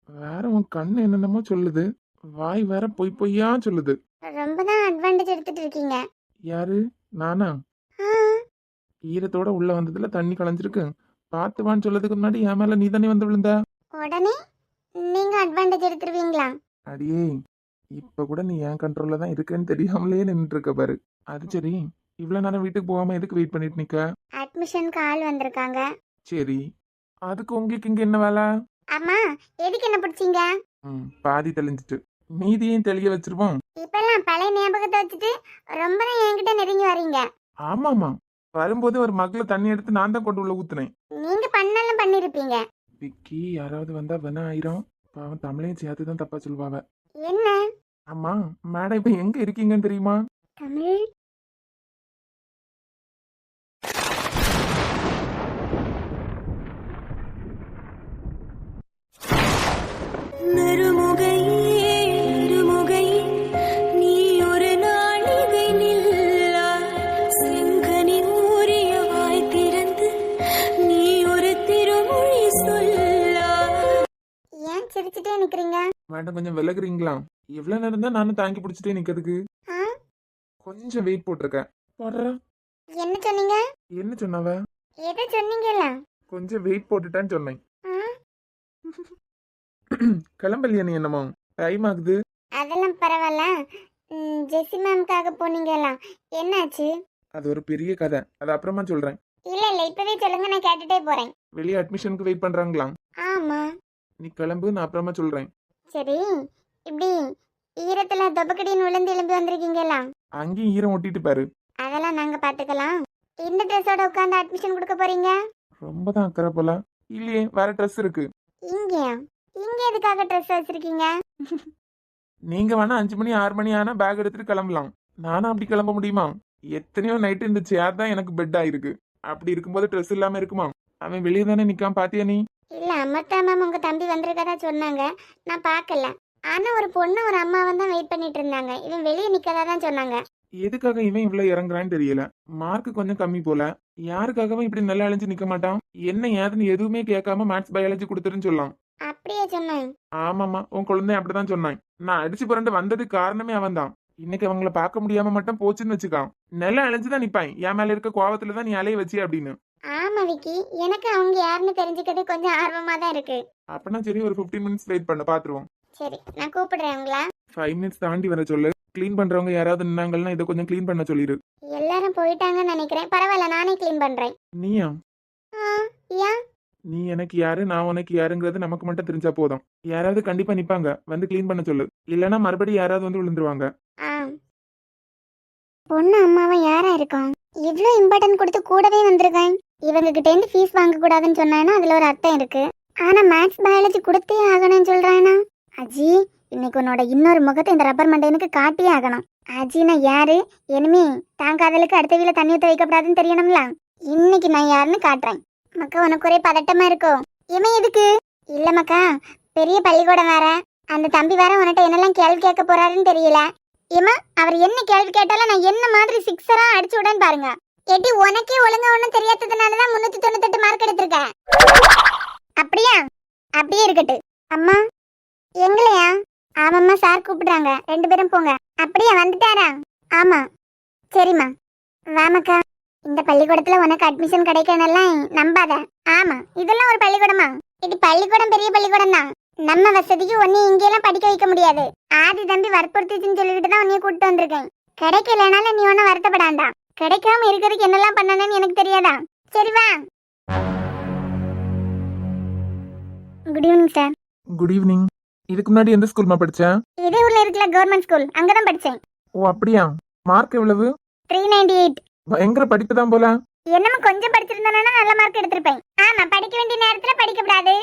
வேற உன் கண்ணு என்னென்னமோ சொல்லுது, வாய் வேற பொய் பொய்யா சொல்லுது. ரொம்ப தான் அட்வான்டேஜ் எடுத்துட்டு இருக்கீங்க. யாரு? நானா? ஆ, ஈரத்தோட உள்ள வந்ததுல தண்ணி களைஞ்சிருக்கு. பார்த்து வான்னு சொல்லதுக்கு முன்னாடி என் மேல நீ தானே வந்து விழுந்த. உடனே நீங்க அட்வான்டேஜ் எடுத்துருவீங்களா? அடியே, இப்ப கூட நீ என் கண்ட்ரோல்ல தான் இருக்கேன்னு தெரியாமலே நின்றுட்டு இருக்க பாரு. அது சரி, இவ்வளவு நேரம் வீட்டுக்கு போகாம எதுக்கு வெயிட் பண்ணிட்டு நிக்க? அட்மிஷனுக்கு ஆள் வந்திருக்காங்க. சரி, அதுக்கு உங்களுக்கு இங்க என்ன வேலை? அம்மா, எதுக்கு என்ன பிடிச்சீங்க? பாதி தெளிஞ்சிட்டு மீதியும் தெளிய வச்சிருவோம். இப்பெல்லாம் பழைய ஞாபகத்தை வச்சுட்டு ரொம்ப தான் என்கிட்ட நெருங்கி வரீங்க. ஆமாமா, வரும்போது ஒரு மக்களை தண்ணி எடுத்து நான் தான் கொண்டு உள்ள ஊத்துனேன். நீங்க பண்ணாலும் பண்ணிருப்பீங்க. விக்கி யாராவது வந்தா வேணா ஆயிரும். பாவம் தமிழையும் சேர்த்து தான் தப்பா சொல்லுவாவ. என்ன ஆமா, மேடம் இப்ப எங்க இருக்கீங்கன்னு தெரியுமா? தமிழ்? நறுமுகையே இருமுகையே, நீ ஒரு நாளிகை நில்லாய். செங்கனி ஊறிய வாய் திறந்து நீ ஒரு திருமொழி சொல்லாய். ஏன் சிரிச்சுட்டே நிக்கிறீங்க? மேடம் கொஞ்சம் விலகுறீங்களா? எவ்வளவு நேரம் தான் நானும் தாங்கி பிடிச்சிட்டே நிக்கிறதுக்கு. ஆ, கொஞ்சம் வெயிட் போட்டிருக்கேன். போடுறா. என்ன சொன்னீங்க? என்ன சொன்னவ? எதை சொன்னீங்களா? கொஞ்சம் வெயிட் போட்டுட்டான்னு சொன்னேன். ஆ, கிளம்பலையா நீ? என்னமோ டைம் ஆகுது. அதெல்லாம் பரவாயில்ல. ஜெசி மேம்காக போனீங்களா, என்னாச்சு? அது ஒரு பெரிய கதை, அது அப்புறமா சொல்றேன். இல்ல இல்ல, இப்பவே சொல்லுங்க, நான் கேட்டுட்டே போறேன். வெளியே அட்மிஷனுக்கு வெயிட் பண்றாங்களா? ஆமா. நீ கிளம்பு, நான் அப்புறமா சொல்றேன். சரி, இப்படி ஈரத்துல தொபக்கடின்னு விழுந்து எழும்பி வந்திருக்கீங்களா? அங்கேயும் ஈரம் ஒட்டிட்டு பாரு. அதெல்லாம் நாங்க பாத்துக்கலாம். இந்த ட்ரெஸ்ஸோட உட்காந்து அட்மிஷன் கொடுக்க போறீங்க? ரொம்ப தான் அக்கறை போல. இல்லையே, வேற ட்ரெஸ் இருக்கு. இங்கயா? இங்க எதுக்காக ட்ரெஸ் வச்சிருக்கீங்க? நீங்க வேணா 5 மணி 6 மணி ஆனா பேக் எடுத்துட்டு கிளம்பலாம். நானும் அப்படி கிளம்ப முடியுமா? எத்தனையோ நைட்டு இந்த சேர் தான் எனக்கு பெட் ஆயிருக்கு. அப்படி இருக்கும்போது ட்ரெஸ் இல்லாம இருக்குமா? அவன் வெளியே தானே நிக்காம, பாத்தியா நீ? இல்ல, அம்மத்தா மேம் உங்க தம்பி வந்திருக்கதா சொன்னாங்க, நான் பார்க்கல. ஆனா ஒரு பொண்ணு ஒரு அம்மாவும் தான் வெயிட் பண்ணிட்டு இருந்தாங்க. இவன் வெளியே நிக்கதா தான் சொன்னாங்க. எதுக்காக இவன் இவ்வளவு இறங்குறான்னு தெரியல. மார்க் கொஞ்சம் கம்மி போல. யாருக்காகவும் இப்படி நல்லா அழிஞ்சு நிக்க மாட்டான். என்ன ஏதுன்னு எதுவுமே கேட்காம மேத்ஸ் பயாலஜி கொடுத்துருன்னு சொல்லலாம். அப்படியே சொன்னேன். ஆமாமா, உன் குழந்தை அப்படிதான் சொன்னான். நான் அடிச்சு புரண்டு வந்ததுக்கு காரணமே அவன் தான். இன்னைக்கு அவங்கள பார்க்க முடியாம மட்டும் போச்சுன்னு வச்சுக்கான், நல்லா அழிஞ்சுதான் நிப்பான். என் மேல இருக்க கோவத்துலதான் நீ அலைய வச்சு அப்படின்னு. ஆமா விக்கி, எனக்கு அவங்க யாருன்னு தெரிஞ்சுக்கிறது கொஞ்சம் ஆர்வமா தான் இருக்கு. அப்பனா சரி, ஒரு 15 மினிட்ஸ் வெயிட் பண்ண, பாத்துருவோம். சரி, நான் கூப்பிடுறேன் உங்களா. 5 மினிட்ஸ் தாண்டி வர சொல்லு. கிளீன் பண்றவங்க யாராவது நின்னாங்கன்னா இதை கொஞ்சம் கிளீன் பண்ண சொல்லிரு. எல்லாரும் போயிட்டாங்கன்னு நினைக்கிறேன். பரவாயில்ல, நானே க்ளீன் பண்றேன். நீயா? ஏன்? நீ எனக்கு யாரு, நான் உனக்கு யாருங்கிறது நமக்கு மட்டும் தெரிஞ்சா போதும். யாராவது கண்டிப்பா நிப்பாங்க, வந்து கிளீன் பண்ண சொல்லு. இல்லனா மறுபடியும் யாராவது வந்து விழுந்துருவாங்க. பொண்ணு அம்மாவும் யாரா இருக்கும்? இவ்ளோ இம்பார்ட்டன்ட் கொடுத்து கூடவே வந்திருக்கேன். இவங்க கிட்ட இருந்து ஃபீஸ் வாங்க கூடாதுன்னு சொன்னானா அதுல ஒரு அர்த்தம் இருக்கு. ஆனா மேத்ஸ் பயாலஜி கொடுத்தே ஆகணும்னு சொல்றானா? அஜி, இன்னைக்கு உன்னோட இன்னொரு முகத்தை இந்த ரப்பர் மண்டையனுக்கு காட்டியே ஆகணும். அஜினா யாரு? இனிமே தான் காதலுக்கு அடுத்த வீல தண்ணி ஊத்த வைக்கப்படாதுன்னு தெரியணும்ல. இன்னைக்கு நான் யாருன்னு காட்டுறேன். மக்கா, உனக்கு ஒரே பதட்டமா இருக்கும். இவன் எதுக்கு? இல்ல மக்கா, பெரிய பள்ளிக்கூடம் வேற, அந்த தம்பி வேற உன்கிட்ட என்னெல்லாம் கேள்வி கேட்க போறாருன்னு தெரியல. ஏமா, அவர் என்ன கேள்வி கேட்டாலும் நான் என்ன மாதிரி சிக்ஸரா அடிச்சு விடன்னு பாருங்க. எட்டி, உனக்கே ஒழுங்கா ஒண்ணும் தெரியாததுனாலதான் 398 மார்க் எடுத்திருக்கேன். அப்படியா? அப்படியே இருக்கட்டு. அம்மா, எங்களையா? ஆமாம்மா, சார் கூப்பிடுறாங்க, 2 பேரும் போங்க. அப்படியா, வந்துட்டாரா? ஆமா. சரிம்மா, வாமக்கா. இந்த பள்ளிக்கூடத்துல உனக்கு அட்மிஷன் கிடைக்கணும் நம்பாத. ஆமா, இதெல்லாம் ஒரு பள்ளிக்கூடமா? இது பள்ளிக்கூடம் பெரிய பள்ளிக்கூடம் தான். நம்ம வசதிக்கு உன்னை இங்கெல்லாம் படிக்க வைக்க முடியாது. ஆதி தம்பி வற்புறுத்திச்சுன்னு சொல்லிக்கிட்டு தான் உன்னைய கூப்பிட்டு வந்திருக்கேன். கிடைக்கலனால நீ ஒன்னும் வருத்தப்படாண்டா. கிடைக்காம இருக்கிறதுக்கு என்னெல்லாம் பண்ணணும்னு எனக்கு தெரியாதா? சரி வா. Good evening sir. Good evening. இதுக்கு முன்னாடி எந்த ஸ்கூல்மா படிச்ச? இதே ஊர்ல இருக்கல கவர்மெண்ட் ஸ்கூல், அங்கதான் படிச்சேன். ஓ அப்படியா? மார்க் எவ்வளவு? 398. பயங்கர படிப்பு தான் போல. என்னமோ கொஞ்சம் படிச்சிருந்தானா நல்ல மார்க் எடுத்திருப்பேன். ஆமா, படிக்க வேண்டிய நேரத்துல படிக்க கூடாது.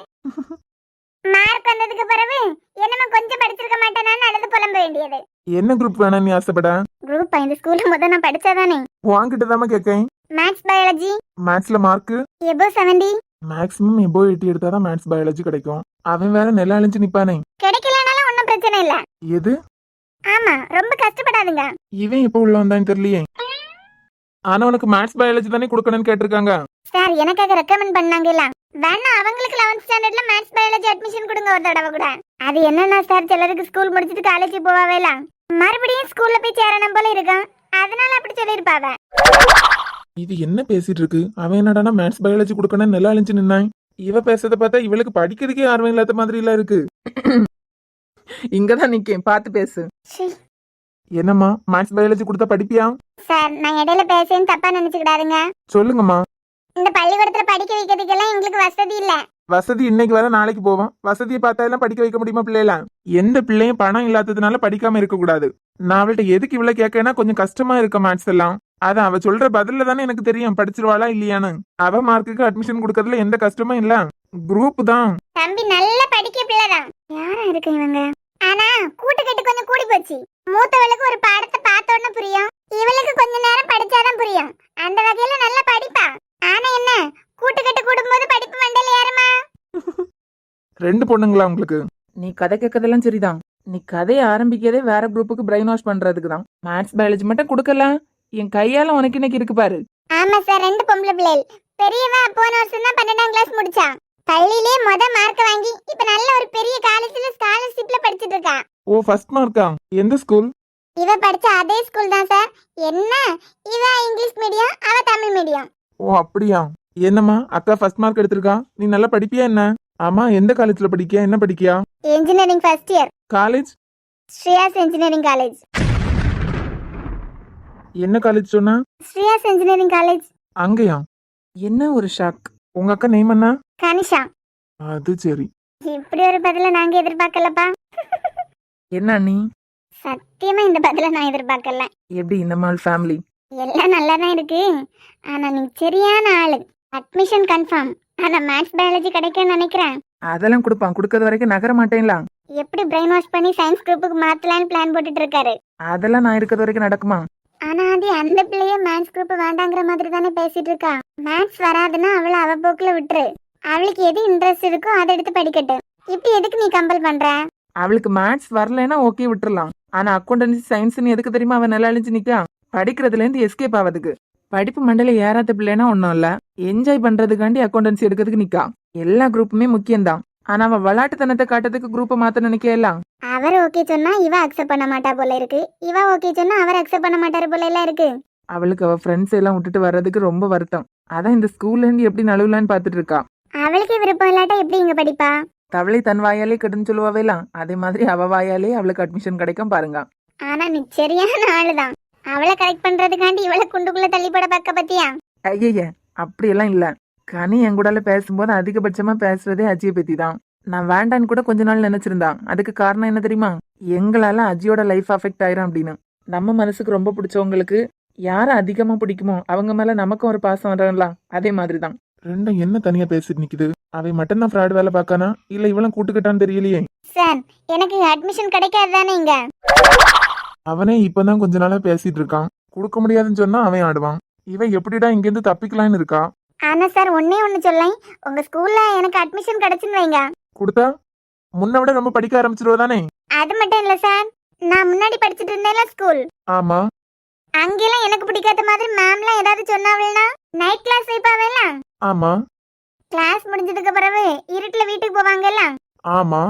மார்க் வந்ததுக்கு பிறகு என்னமோ கொஞ்சம் படிச்சிருக்க மாட்டேனா அழுது புலம்ப வேண்டியது. என்ன குரூப் வேணும் நீ ஆசைப்பட? குரூப் இந்த ஸ்கூல்ல முதல்ல நான் படிச்சாதானே. வாங்கிட்டு தாமா கேட்கேன். Maths biology. மேத்ஸ்ல மார்க் எபோ 70. மேக்ஸிமம் எபோ 80 எடுத்தாதான் மேத்ஸ் பயாலஜி கிடைக்கும். அவன் வேற நல்லா அழிஞ்சு நிப்பானே. கிடைக்கலனாலும் ஒன்னும் பிரச்சனை இல்ல. எது? ஆமா, ரொம்ப கஷ்டப்படாதுங்க. இவன் எப்ப உள்ள வந்தான்னு தெரியலையே. ஆனா உனக்கு மேத்ஸ் பயாலஜி தானே கொடுக்கணும்னு கேட்டிருக்காங்க. சார், எனக்காக ரெக்கமெண்ட் பண்ணாங்கல்ல, வேணா அவங்களுக்கு 11th ஸ்டாண்டர்ட்ல மேத்ஸ் பயாலஜி அட்மிஷன் கொடுங்க ஒரு தடவை கூட. அது என்னன்னா சார், சிலருக்கு ஸ்கூல் முடிச்சிட்டு காலேஜ் போவாவேல, மறுபடியும் ஸ்கூல்ல போய் சேரணும் போல இருக்கும். அதனால அப்படி சொல்லிருப்பாவ. இது என்ன பேசிட்டு இருக்கு? அவன் என்னடானா மேத்ஸ் பயாலஜி கொடுக்கணும்னு நல்லா அழிஞ்சு நின்னான். இவ பேசுறத பார்த்தா இவளுக்கு படிக்கிறதுக்கே ஆர்வம் இல்லாத மாதிரி எல்லாம் இருக்கு. இங்கதான் நிக்கேன், பார்த்து பேசு. என்னம்மா, மேத்ஸ் பயாலஜி கொடுத்தா படிப்பியா? சார், நான் இடையில பேசேன்னு தப்பா நினைச்சுக்கிடாதுங்க. சொல்லுங்கம்மா. இந்த பள்ளிக்கூடத்துல படிக்க வைக்கிறதுக்கெல்லாம் எங்களுக்கு வசதி இல்ல. வசதி இன்னைக்கு வர நாளைக்கு போவோம். வசதியை பார்த்தா எல்லாம் படிக்க வைக்க முடியுமா பிள்ளைல? எந்த பிள்ளையும் பணம் இல்லாததுனால படிக்காம இருக்க கூடாது. நான் அவள்கிட்ட எதுக்கு இவ்வளவு கேட்கனா, கொஞ்சம் கஷ்டமா இருக்க மேத்ஸ் எல்லாம். அதான் அவ சொல்ற பதில தானே எனக்கு தெரியும் படிச்சிருவாளா இல்லையான்னு. அவ மார்க்குக்கு அட்மிஷன் கொடுக்கறதுல எந்த கஷ்டமும் இல்ல. குரூப் தான். தம்பி நல்ல படிக்க பிள்ளைதான். யாரா இருக்கு இவங்க? ஆனா கூட்டுக்கட்டு கொஞ்சம் கூடி போச்சு. மூத்தவளுக்கு ஒரு பாடத்தை பார்த்த உடனே புரியும், இவளுக்கு கொஞ்ச நேரம் படிச்சாதான் புரியும். அந்த வகையில நல்ல படிப்பா. ஆனா என்ன, கூட்டுக்கட்டு கூடும்போது படிப்பு மண்டையில ஏறுமா? 2 பொண்ணுங்களா உங்களுக்கு? நீ கதை கேட்கறதெல்லாம் சரிதான். நீ கதையை ஆரம்பிக்கதே வேற குரூப்புக்கு பிரெயின் வாஷ் பண்றதுக்கு தான். மேத்ஸ் பயாலஜி மட்டும் கொடுக்கல, என் கையால உனக்கு இன்னைக்கு இருக்கு பாரு. ஆமா சார், 2 பொம்பளை பிள்ளைகள். பெரியவ போன வருஷம் தான் 12ஆம் கிளாஸ் முடிச்சா. பள்ளியிலே மார்க் வாங்கி இப்ப நல்ல ஒரு பெரிய காலேஜ்ல ஸ்காலர்ஷிப்ல படிச்சிட்டு இருக்கா. ஓ, ஃபர்ஸ்ட் மார்க்கா? எந்த ஸ்கூல்? இவ படிச்ச அதே ஸ்கூல் தான் சார். என்ன, இவ இங்கிலீஷ் மீடியம், அவ தமிழ் மீடியம். ஓ அப்படியா? என்னம்மா, அக்கா ஃபர்ஸ்ட் மார்க் எடுத்திருக்கா. நீ நல்லா படிப்பியா என்ன? ஆமா, எந்த காலேஜ்ல படிக்கியா, என்ன படிக்கியா? Engineering first year. College? Sreeyas engineering college. என்ன காலேஜ் சொன்னா? Sreeyas engineering college. அங்கயா? என்ன ஒரு ஷாக். உங்க அக்கா நேம் என்ன? கனிஷா. அது சரி. இப்படி ஒரு பதில நாங்க எதிர்பார்க்கலப்பா. என்ன நீ சத்தியமா இந்த பதில நான் எதிர்பார்க்கல. எப்படி இந்த மாதிரி ஃபேமிலி? எல்லாம் நல்லா தான் இருக்கு. ஆனா நீ சரியான ஆளு. Admission confirm. ஆனா மேத்ஸ் பயாலஜி கிடைக்கும்னு நினைக்கிறேன். அதெல்லாம் கொடுப்பான், கொடுக்கறது வரைக்கும் நகர மாட்டேன்ல. எப்படி பிரெயின் வாஷ் பண்ணி சயின்ஸ் குரூப்புக்கு மாத்தலான்னு பிளான் போட்டுட்டு இருக்காரு. அதெல்லாம் நான் இருக்கிறது வரைக்கும் நடக்குமா? ஆனா அது அந்த பிள்ளைய மேத்ஸ் குரூப் வேண்டாங்கிற மாதிரி தானே பேசிட்டு இருக்கா. மேத்ஸ் வராதுன்னா அவளை அவ போக்குல விட்டுரு. அவளுக்கு எது இன்ட்ரெஸ்ட் இருக்கோ அதை எடுத்து படிக்கட்டும். இப்படி எதுக்கு நீ கம்பல் பண்ற? அவளுக்கு மேத்ஸ் வரலைன்னா ஓகே விட்டுறலாம். ஆனா அக்கௌண்டன்சி சயின்ஸ்னு எதுக்கு தெரியுமா அவன் நல்லா அழிஞ்சு நிக்கா? படிக்கிறதுல இருந்து எஸ்கேப் ஆவதுக்கு. படிப்பு மண்டல ஏறாத பிள்ளைனா ஒன்றும் இல்ல, என்ஜாய் பண்றதுக்காண்டி அக்கௌண்டன்சி எடுக்கிறதுக்கு நிக்கா. எல்லா குரூப்புமே முக்கியம்தான். ஆனா அவன் விளையாட்டுத்தனத்தை காட்டுறதுக்கு குரூப்பை மாத்த நினைக்கலாம். அவர் ஓகே சொன்னா இவ அக்செப்ட் பண்ண மாட்டா போல இருக்கு. இவ ஓகே சொன்னா அவர் அக்செப்ட் பண்ண மாட்டாரு போல எல்லாம் இருக்கு. அவளுக்கு அவ ஃப்ரெண்ட்ஸ் எல்லாம் விட்டுட்டு வர்றதுக்கு ரொம்ப வருத்தம். அதான் இந்த ஸ்கூல்ல இருந்து எப்படி நழுவலான்னு பாத்துட்டு இருக்கா. அவளுக்கு விருப்பம் இல்லாட்டா எப்படி இங்க படிப்பா? தவளை தன் வாயாலே கெடுன்னு சொல்லுவாவேலாம், அதே மாதிரி அவ வாயாலே அவளுக்கு அட்மிஷன் கிடைக்கும் பாருங்க. ஆனா நீ சரியான ஆளுதான். அவளை கரெக்ட் பண்றதுக்காண்டி இவளை குண்டுக்குள்ள தள்ளிப்பட பார்க்க பத்தியா? ஐய அப்படியெல்லாம் இல்ல. கனி என் கூடால பேசும்போது அதிகபட்சமா பேசுறதே அஜியை பத்தி தான். நான் வேண்டான்னு கூட கொஞ்ச நாள் நினைச்சிருந்தான். அதுக்கு காரணம் என்ன தெரியுமா? எங்களால அஜியோட லைஃப் அஃபெக்ட் ஆயிரும் அப்படின்னு. நம்ம மனசுக்கு ரொம்ப பிடிச்சவங்களுக்கு யார அதிகமா பிடிக்குமோ அவங்க மேல நமக்கும் ஒரு பாசம் வரல. அதே மாதிரிதான். ரெண்டும் என்ன தனியா பேசிட்டு நிக்குது? அவன் மட்டும் தான் ஃப்ராட் வேலை பார்க்கானா இல்ல இவளும் கூட்டுக்கிட்டான்னு தெரியலையே. சார் எனக்கு அட்மிஷன் கிடைக்காது தானே இங்க? அவனே இப்பதான் கொஞ்ச நாளா பேசிட்டு இருக்கான். கொடுக்க முடியாதுன்னு சொன்னா அவன் ஆடுவான். இவன் எப்படிடா இங்க இருந்து தப்பிக்கலான்னு இருக்கா. ஆனா சார் ஒன்னே ஒண்ணு சொல்லேன். உங்க ஸ்கூல்ல எனக்கு அட்மிஷன் கிடைச்சுன்னு வைங்க. கொடுத்தா முன்ன விட ரொம்ப படிக்க ஆரம்பிச்சிருவதானே? அது மட்டும் இல்ல சார், நான் முன்னாடி படிச்சுட்டு இருந்தேன்ல ஸ்கூல், ஆமா. அங்கெல்லாம் எனக்கு பிடிக்காத மாதிரி மேம்லாம் ஏதாவது சொன்னாவல்னா நைட் கிளாஸ் வைப்பாவல்ல. ஆமா. கிளாஸ் முடிஞ்சதுக்கு பிறகு இருட்டுல வீட்டுக்கு போவாங்கல்ல. ஆமா.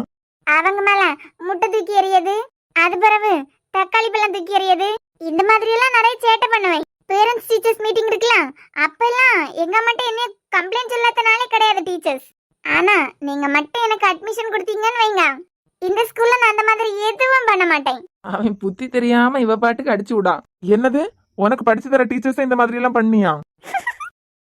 அவங்க மேல முட்டை தூக்கி எறியது, அது பிறகு தக்காளி பழம் தூக்கி எறியது, இந்த மாதிரி எல்லாம் நிறைய சேட்டை பண்ணுவேன். பேரண்ட்ஸ் டீச்சர்ஸ் மீட்டிங் இருக்கலாம், அப்பெல்லாம் எங்க மட்டும் என்ன கம்ப்ளைண்ட் சொல்லாதனாலே கிடையாது டீச்சர்ஸ். ஆனா நீங்க மட்டும் எனக்கு அட்மிஷன் கொடுத்தீங்கன்னு வைங்க, இந்த ஸ்கூல்ல நான் அந்த மாதிரி எதுவும் பண்ண மாட்டேன். அவன் புத்தி தெரியாம இவ பாட்டுக்கு அடிச்சு விடா. என்னது உனக்கு படிச்சு தர டீச்சர்ஸ் இந்த மாதிரி எல்லாம் பண்ணியா?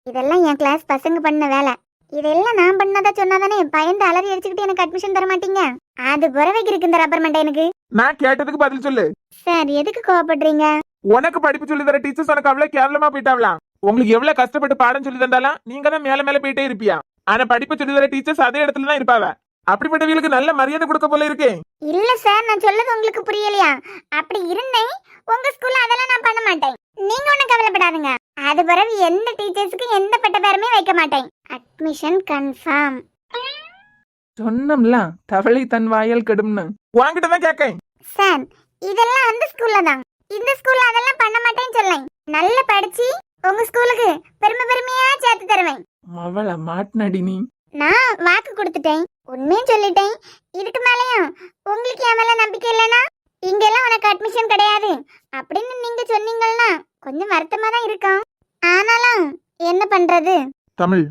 இதெல்லாம் என் கிளாஸ் பசங்க பண்ண வேலை. இதெல்லாம் நான் பண்ணதா சொன்னாதானே பயந்து அலறி அடிச்சுக்கிட்டு எனக்கு அட்மிஷன் தர மாட்டீங்க. அது புறவைக்கு இருக்கு இந்த ரப்பர் மண்டை எனக்கு. நான் கேட்டதுக்கு பதில் சொல்லு. சார் எதுக்கு கோவப்படுறீங்க? உனக்கு படிப்பு சொல்லி தர டீச்சர்ஸ் உனக்கு அவ்வளவு கேவலமா போயிட்டாவலாம். உங்களுக்கு எவ்வளவு கஷ்டப்பட்டு பாடம் சொல்லி தந்தாலும் நீங்க தான் மேல மேல போயிட்டே இருப்பியா. ஆனா படிப்பு சொல்லி தர டீச்சர்ஸ் அதே இடத்துல தான் இருப்பாவ. அப்படிப்பட்டவங்களுக்கு நல்ல மரியாதை கொடுக்க போல இருக்கு. இல்ல சார், நான் சொல்லது உங்களுக்கு புரியலையா? அப்படி இருந்தேன் உங்க ஸ்கூல்ல அதெல்லாம் நான் பண்ண மாட்டேன். நீங்க ஒண்ணும் கவலைப்படாதுங்க. அது பிறகு எந்த டீச்சர்ஸ்க்கு எந்த பட்ட பேருமே வைக்க மாட்டேன். Admission confirm. சொன்னம்ல தவளை தன் வாயால் கெடும்னு. வாங்கிட்டு தான் கேட்கேன். சார் இதெல்லாம் அந்த ஸ்கூல்ல தான், இந்த ஸ்கூல்ல அதெல்லாம் பண்ண மாட்டேன்னு சொல்லேன். நல்லா படிச்சு உங்க ஸ்கூலுக்கு பெருமையா சேர்த்து தருவேன். அவள மாட்டினடி நீ. நான் வாக்கு கொடுத்துட்டேன், உண்மையும் சொல்லிட்டேன். இதுக்கு மேலயும் உங்களுக்கு என் மேல நம்பிக்கை இல்லைன்னா இங்கெல்லாம் உனக்கு அட்மிஷன் கிடையாது அப்படின்னு நீங்க சொன்னீங்கன்னா கொஞ்சம் வருத்தமா தான் இருக்கும். ஆனாலும் என்ன பண்றது? தமிழ்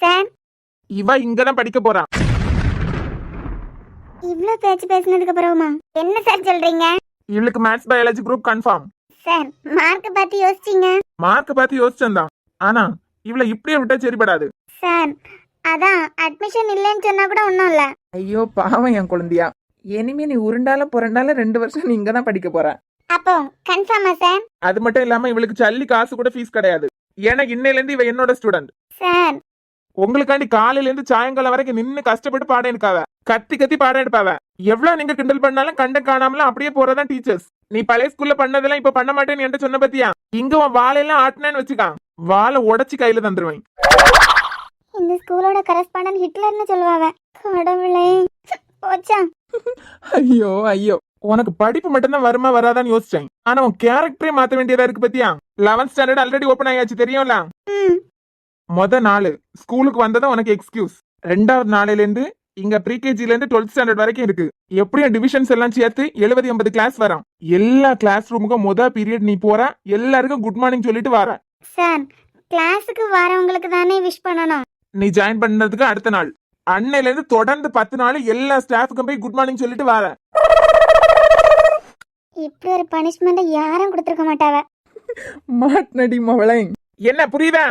சார் இவ இங்கதான் படிக்க போறான். இவ்ளோ பேச்சு பேசினதுக்கு அப்புறமா என்ன சார் சொல்றீங்க? இவளுக்கு maths biology group confirm. Sir mark பார்த்து யோசிச்சீங்க? மார்க் பார்த்து யோசிச்சேன்தான். ஆனா இவளை இப்படியே விட்டா சரிப்படாது. சார் அதான் அட்மிஷன் இல்லைன்னு சொன்னா கூட ஒன்றும் இல்லை. ஐயோ பாவம் என் குழந்தையா. இனிமே நீ உருண்டாலும் புரண்டாலும் 2 வருஷம் நீ இங்கதான் படிக்க போற. அப்போ கன்ஃபார்மா சார்? அது மட்டும் இல்லாம இவளுக்கு சல்லி காசு கூட ஃபீஸ் கிடையாது. ஏன்னா இன்னையில இருந்து இவ என்னோட ஸ்டூடெண்ட். சார் உங்களுக்காண்டி காலையில இருந்து சாயங்காலம் வரைக்கும் நின்னு கஷ்டப்பட்டு பாடம் எடுக்காவ. கத்தி கத்தி பாடம் எடுப்பாவ. எவ்வளவு நீங்க கிண்டல் பண்ணாலும் கண்ட காணாமலாம் அப்படியே போறதான் டீச்சர்ஸ். நீ பழைய ஸ்கூல்ல பண்ணதெல்லாம் இப்ப பண்ண மாட்டேன்னு என்கிட்ட சொன்ன பத்தியா? இங்க உன் வாழையெல்லாம் ஆட்டினேன்னு வச்சுக்கான், வாழை உடைச்சு கையில தந்துருவேன். இந்த ஸ்கூலோட கரஸ்பாண்டன்ட் ஹிட்லர்னு சொல்லுவாங்க. கடவுளே போச்சா. ஐயோ ஐயோ. உனக்கு படிப்பு மட்டும்தான் வருமா வராதான்னு யோசிச்சேன். ஆனா உன் கேரக்டரே மாத்த வேண்டியதா இருக்கு பத்தியா? 11th ஸ்டாண்டர்ட் ஆல்ரெடி ஓபன் ஆயாச்சு தெரியும்ல. மொத நாள் ஸ்கூலுக்கு வந்ததும் உனக்கு எக்ஸ்கியூஸ். 2வது நாளையில இருந்து இங்க ப்ரீகேஜில இருந்து 12th ஸ்டாண்டர்ட் வரைக்கும் இருக்கு. எப்படியும் டிவிஷன்ஸ் எல்லாம் சேர்த்து 70-80 கிளாஸ் வரும். எல்லா கிளாஸ் ரூமுக்கும் மொத பீரியட் நீ போற, எல்லாருக்கும் குட் மார்னிங் சொல்லிட்டு வர. சார் கிளாஸுக்கு வரவங்களுக்கு தானே விஷ் பண்ணணும். நீ ஜாயின் பண்ணதுக்கு அடுத்த நாள் அன்னையில இருந்து தொடர்ந்து 10 நாள் எல்லா ஸ்டாஃபுக்கும் போய் குட் மார்னிங் சொல்லிட்டு வர. இப்படி ஒரு பனிஷ்மெண்ட் யாரும் கொடுத்துருக்க மாட்டாவ. மாட்னடி மவளை. என்ன புரியுதா?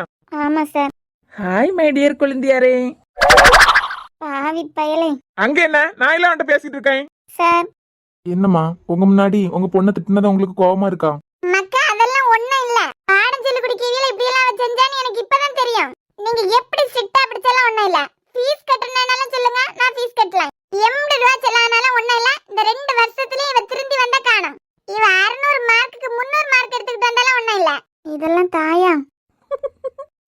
ஆமா சார். ஹாய் மை டியர் குழந்தையாரே. பாவி பயலே. அங்க என்ன நான் எல்லாம் அவன்கிட்ட பேசிட்டு இருக்கேன். சார் என்னம்மா உங்க முன்னாடி உங்க பொண்ணை திட்டினதா உங்களுக்கு கோவமா இருக்கா? மக்கா அதெல்லாம் ஒண்ணும் இல்ல. பாடம் சொல்லி குடிக்கீங்களா இப்படி எல்லாம் அவ செஞ்சான்னு எனக்கு இப்பதான் தெரியும். நீங்க எப்படி ஸ்ட்ரிக்ட்டா பிடிச்சாலும் ஒண்ணும் இல்ல. ஃபீஸ் கட்டணும்னாலும் சொல்லுங்க, நான் ஃபீஸ் கட்டலாம். 80 ரூபாய் செலவானாலும் ஒண்ணும் இல்ல. இந்த 2 வருஷத்துலயே இவ திரும்பி வந்தா காணும். இவ 600 மார்க்குக்கு 300 மார்க் எடுத்துக்கிட்டு வந்தாலும் ஒண்ணும் இல்ல. இதெல்லாம் தாயா?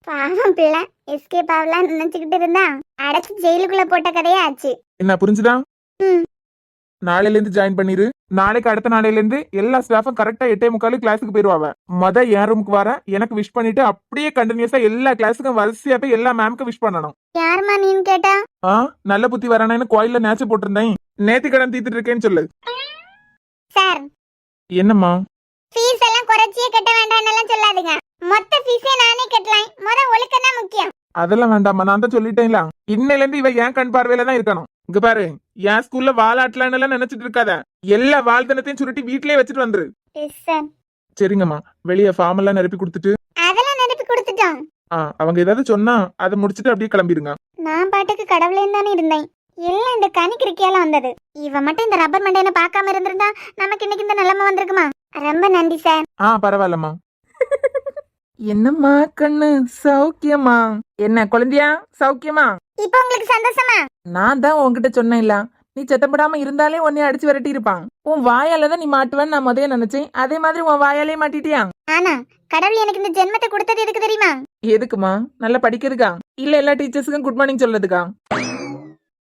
பாவம் பிள்ளை எஸ்கேப் ஆகலாம் நினைச்சுக்கிட்டு இருந்தா அடைச்சு ஜெயிலுக்குள்ள போட்ட கதையே ஆச்சு. என்ன புரிஞ்சுதா? ம். நாளையில இருந்து ஜாயின் பண்ணிரு. நாளைக்கு அடுத்த நாளையில இருந்து எல்லா ஸ்டாஃபும் கரெக்டா 8:45 கிளாஸுக்கு போயிருவாங்க. என் ரூமுக்கு வர எனக்கு விஷ் பண்ணிட்டு அப்படியே கண்டினியூஸா எல்லா கிளாஸுக்கும் வரிசையா போய் எல்லா மேம்க்கு விஷ் பண்ணணும். யாருமா நீன்னு கேட்டா? நல்ல புத்தி வரானேன்னு கோயில்ல நேச்சு போட்டிருந்தேன். நேத்து கடன் தீத்துட்டு இருக்கேன்னு சொல்லு. சார் என்னம்மா? ஃபீஸ் எல்லாம் குறைச்சியே கட்ட வேண்டாம்னு எல்லாம் சொல்லாதீங்க. மொத்த ஃபீஸே நானே கட்டலாம். ஒழுக்கம் தான் முக்கியம். அதெல்லாம் வேண்டாம்மா, நான் தான் சொல்லிட்டேன்ல. இன்னையில இருந்து இவ என் கண் பார்வையில தான் இருக்கணும். இங்க பாரு, என் ஸ்கூல்ல வாலாட்டலான்னு எல்லாம் நினைச்சிட்டு இருக்காத. எல்லா வாழ்த்தனத்தையும் சுருட்டி வீட்லயே வச்சுட்டு வந்துரு. Yes sir. சரிங்கம்மா, வெளியே ஃபார்ம் எல்லாம் நிரப்பி கொடுத்துட்டு அதெல்லாம் நிரப்பி கொடுத்துட்டோம். அவங்க ஏதாவது சொன்னா அதை முடிச்சிட்டு அப்படியே கிளம்பிடுங்க. நான் பாட்டுக்கு கடவுளேன்னு தானே இருந்தேன். எல்லாம் இந்த கணிக்கிறிக்கையால வந்தது. இவ மட்டும் இந்த ரப்பர் மண்டையனை பார்க்காம இருந்திருந்தா நமக்கு இன்னைக்கு இந்த நிலைமை வந்திருக்குமா? ரொம்ப நன்றி சார். பரவாயில்லம்மா. என்னம்மா கண்ணு சௌக்கியமா? என்ன குழந்தையா சௌக்கியமா? இப்போ உங்களுக்கு சந்தோஷமா? நான் தான் உன்கிட்ட சொன்னேன்ல, நீ சத்தப்படாம இருந்தாலே உன்னை அடிச்சு விரட்டி இருப்பான். உன் வாயால தான் நீ மாட்டுவேன்னு நான் முதல்ல நினைச்சேன். அதே மாதிரி உன் வாயாலே மாட்டிட்டியா? ஆனா கடவுள் எனக்கு இந்த ஜென்மத்தை கொடுத்தது எதுக்கு தெரியுமா? எதுக்குமா? நல்லா படிக்கிறதுக்கா இல்ல எல்லா டீச்சர்ஸுக்கும் குட் மார்னிங் சொல்றதுக்கா?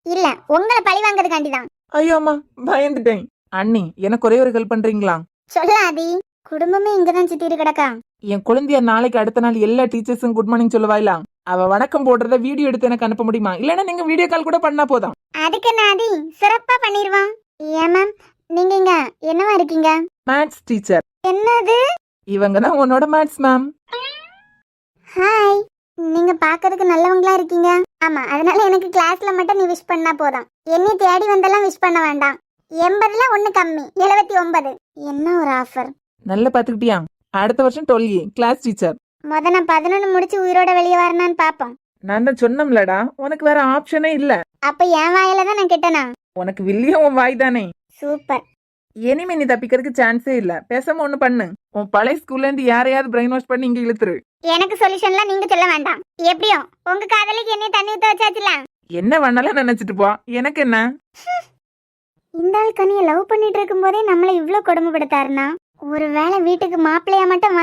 இல்ல, உங்களை பழி வாங்குறதுக்காண்டிதான். ஐயோ அம்மா பயந்துட்டேன். அண்ணி எனக்கு ஒரே ஒரு ஹெல்ப் பண்றீங்களா? சொல்லாதி. குடும்பமே இங்கதான் சுத்திட்டு கிடக்கா. என் குழந்தைய நாளைக்கு அடுத்த நாள் எல்லா டீச்சர்ஸும் குட் மார்னிங் சொல்லுவாயிலா? அவ வணக்கம் போடுறத வீடியோ எடுத்து எனக்கு அனுப்ப முடியுமா? இல்லன்னா நீங்க வீடியோ கால் கூட பண்ணா போதும். அதுக்கு நாதி சிறப்பா பண்ணிருவோம். ஏன் மேம், நீங்க இங்க என்னவா இருக்கீங்க? Maths teacher. என்னது? இவங்க தான் உன்னோட மேத்ஸ் மேம். ஹாய். நீங்க பாக்கிறதுக்கு நல்லவங்களா இருக்கீங்க. ஆமா, அதனால எனக்கு கிளாஸ்ல மட்டும் நீ விஷ் பண்ணா போதும். என்னை தேடி வந்தெல்லாம் விஷ் பண்ண வேண்டாம். 80ல 1 கம்மி, 79. என்ன ஒரு ஆஃபர். நல்லா பாத்துக்கிட்டியா? அடுத்த வருஷம் 12 கிளாஸ் டீச்சர். நான் 11 முடிச்சு உயிரோட வெளியே வரணும்னு பாப்போம். நான் தான் சொன்னோம்லடா, உனக்கு வேற ஆப்ஷனே இல்ல. அப்ப என் வாயில தான் நான் கெட்டனா? உனக்கு வில்லிய உன் வாய் தானே. சூப்பர். இனிமே நீ தப்பிக்கிறதுக்கு சான்ஸே இல்ல. பேசாம ஒண்ணு பண்ணு, உன் பழைய ஸ்கூல்ல இருந்து யாரையாவது பிரெயின் வாஷ் பண்ணி இங்க இழுத்துரு. எனக்கு சொல்யூஷன்லாம் நீங்க சொல்ல வேண்டாம். எப்படியோ உங்க காதலிக்கு என்னைய தண்ணி ஊத்த வச்சாச்சுல. என்ன வேணாலும் நினைச்சிட்டு போ, எனக்கு என்ன. இந்த ஆள் கனிய லவ் பண்ணிட்டு இருக்கும் போதே நம்மள இவ்ளோ கொடுமைப்படுத்தாருனா, ஒருவேளை வீட்டுக்கு மாப்பிள்ளையா மட்டும்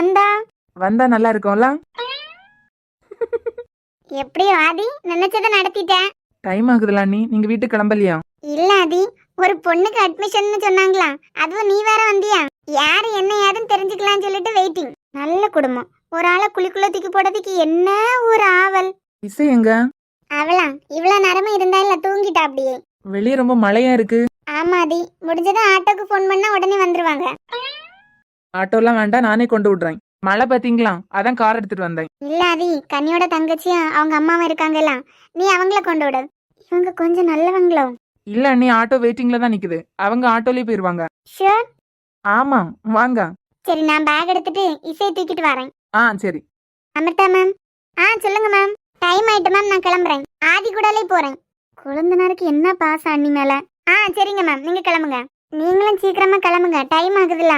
வந்தா நல்லா இருக்கும்ல. எப்படியோ ஆதி நினைச்சதை நடத்திட்டேன். டைம் ஆகுதுல அண்ணி, நீங்க வீட்டுக்கு கிளம்பலையா? இல்ல ஆதி, ஒரு பொண்ணுக்கு அட்மிஷன் சொன்னாங்களா, அதுவும் நீ வேற வந்தியா? யாரு என்ன ஏதுன்னு தெரிஞ்சுக்கலாம்னு சொல்லிட்டு வெயிட்டிங். நல்ல குடும்பம். ஒரு ஆளை குளிக்குள்ள தூக்கி போடுறதுக்கு என்ன ஒரு ஆவல். இசை எங்க? அவளா இவ்வளவு நேரமா இருந்தா இல்ல, தூங்கிட்டா அப்படியே. வெளியே ரொம்ப மழையா இருக்கு. ஆமாதி, முடிஞ்சதும் ஆட்டோக்கு போன் பண்ணா உடனே வந்துருவாங்க. ஆட்டோலாம் வேண்டாம், நானே கொண்டு விடுறேன். மழை பாத்தீங்களா, அதான் கார் எடுத்துட்டு வந்தேன். இல்ல ஆதி, கன்னியோட தங்கச்சியும் அவங்க அம்மாவும் இருக்காங்கல்ல, நீ அவங்கள கொண்டு விடு. இவங்க கொஞ்சம் நல்லவங்களோ? இல்ல அண்ணி, ஆட்டோ வெயிட்டிங்ல தான் நிக்குது. அவங்க ஆட்டோலயே போயிருவாங்க. ஷூர்? ஆமா வாங்க. சரி, நான் பேக் எடுத்துட்டு இசையை தூக்கிட்டு வரேன். சரி. அமிர்தா மேம். சொல்லுங்க மேம். டைம் ஆயிட்டு மேம், நான் கிளம்புறேன். ஆதி கூடலே போறேன். குழந்தனாருக்கு என்ன பாசம் அண்ணி மேல. சரிங்க மேம், நீங்க கிளம்புங்க. நீங்களும் சீக்கிரமா கிளம்புங்க, டைம் ஆகுதுல்ல.